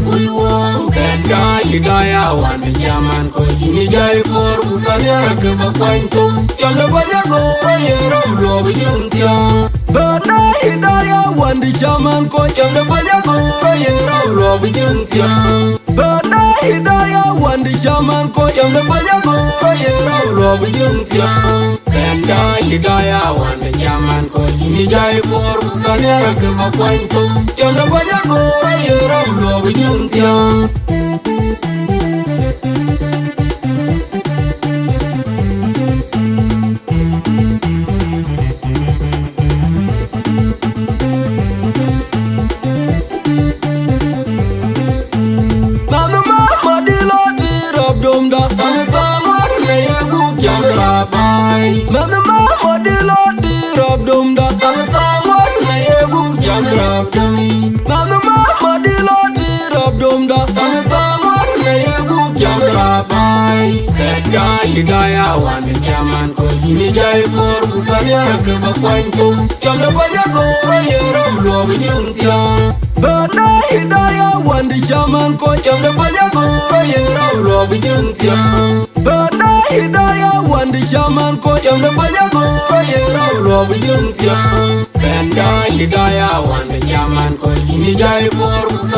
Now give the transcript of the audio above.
kuiwang Benda hidaya wan jaman ko ini jai for bukannya ke bakwanto Janda banyak go yeram lo bijuntia Benda hidaya wan jaman ko janda banyak go yeram lo bijuntia Benda hidaya wan jaman ko janda banyak go yeram lo bijuntia Benda hidaya wan jaman ko ini jai for bukannya ke bakwanto Janda banyak go yeram lo bijuntia Mama mama di lodi rob dumda Tangan na yegu jam rob dumi Mama mama di lodi rob dumda Tangan na yegu jam rabai Benda hidaya wan jaman ko ini jai for bukannya ke bakwanto Jam da banyak go yeram lo bijuntia Benda hidaya wan jaman ko jam da banyak go yeram lo bijuntia Benda hidaya wan jaman ko jam da banyak go yeram lo bijuntia Benda hidaya wan jaman ko ini jai for